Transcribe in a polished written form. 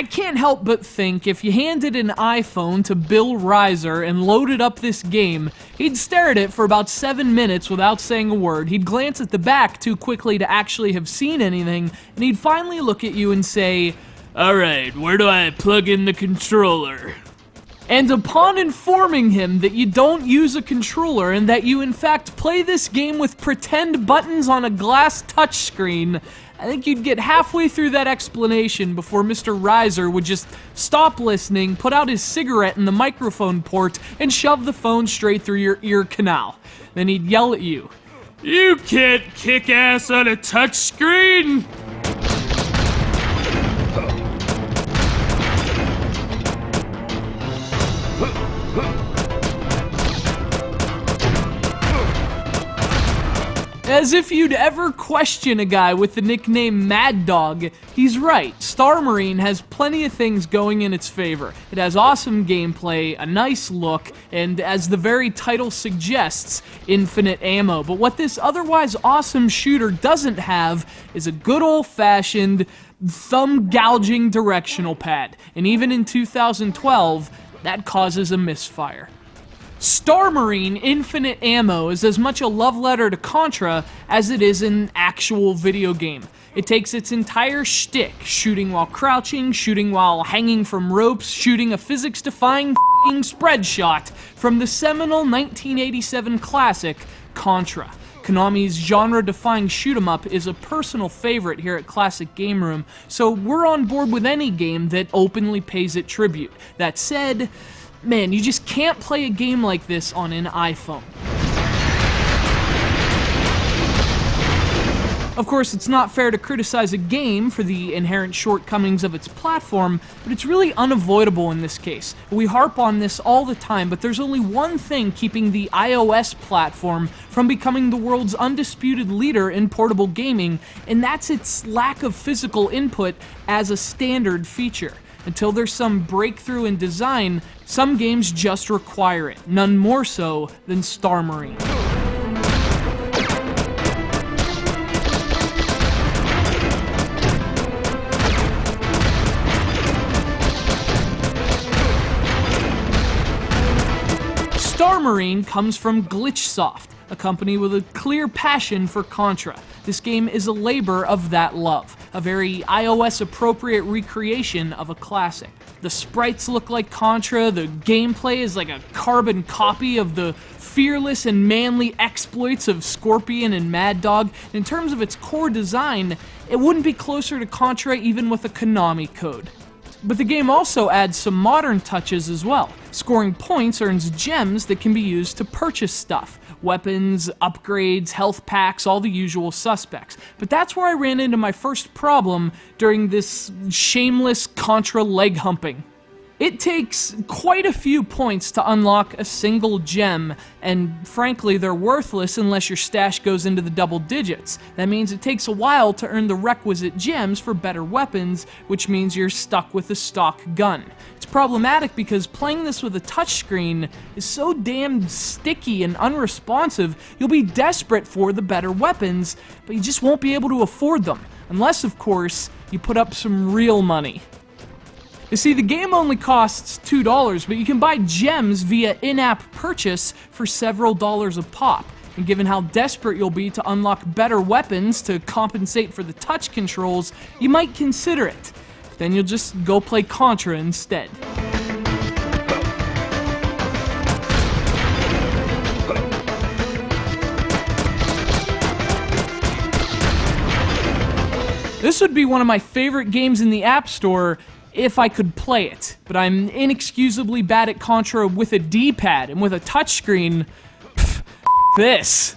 I can't help but think if you handed an iPhone to Bill Reiser and loaded up this game, he'd stare at it for about 7 minutes without saying a word. He'd glance at the back too quickly to actually have seen anything, and he'd finally look at you and say, "Alright, where do I plug in the controller?" And upon informing him that you don't use a controller and that you in fact play this game with pretend buttons on a glass touchscreen, I think you'd get halfway through that explanation before Mr. Reiser would just stop listening, put out his cigarette in the microphone port, and shove the phone straight through your ear canal. Then he'd yell at you, "You can't kick ass on a touchscreen!" As if you'd ever question a guy with the nickname Mad Dog. He's right, Star Marine has plenty of things going in its favor. It has awesome gameplay, a nice look, and as the very title suggests, infinite ammo. But what this otherwise awesome shooter doesn't have is a good old-fashioned, thumb-gouging directional pad. And even in 2012, that causes a misfire. Star Marine Infinite Ammo is as much a love letter to Contra as it is an actual video game. It takes its entire shtick, shooting while crouching, shooting while hanging from ropes, shooting a physics-defying f***ing spread shot from the seminal 1987 classic, Contra. Konami's genre-defying shoot-'em-up is a personal favorite here at Classic Game Room, so we're on board with any game that openly pays it tribute. That said, man, you just can't play a game like this on an iPhone. Of course, it's not fair to criticize a game for the inherent shortcomings of its platform, but it's really unavoidable in this case. We harp on this all the time, but there's only one thing keeping the iOS platform from becoming the world's undisputed leader in portable gaming, and that's its lack of physical input as a standard feature. Until there's some breakthrough in design, some games just require it, none more so than Star Marine. Star Marine comes from Glitchsoft, a company with a clear passion for Contra. This game is a labor of that love, a very iOS-appropriate recreation of a classic. The sprites look like Contra, the gameplay is like a carbon copy of the fearless and manly exploits of Scorpion and Mad Dog. In terms of its core design, it wouldn't be closer to Contra even with a Konami code. But the game also adds some modern touches as well. Scoring points earns gems that can be used to purchase stuff. Weapons, upgrades, health packs, all the usual suspects. But that's where I ran into my first problem during this shameless Contra leg humping. It takes quite a few points to unlock a single gem, and frankly they're worthless unless your stash goes into the double digits. That means it takes a while to earn the requisite gems for better weapons, which means you're stuck with a stock gun. It's problematic because playing this with a touchscreen is so damn sticky and unresponsive, you'll be desperate for the better weapons, but you just won't be able to afford them. Unless, of course, you put up some real money. You see, the game only costs $2, but you can buy gems via in-app purchase for several dollars a pop. And given how desperate you'll be to unlock better weapons to compensate for the touch controls, you might consider it. Then you'll just go play Contra instead. This would be one of my favorite games in the App Store if I could play it, but I'm inexcusably bad at Contra with a D-pad, and with a touchscreen, this.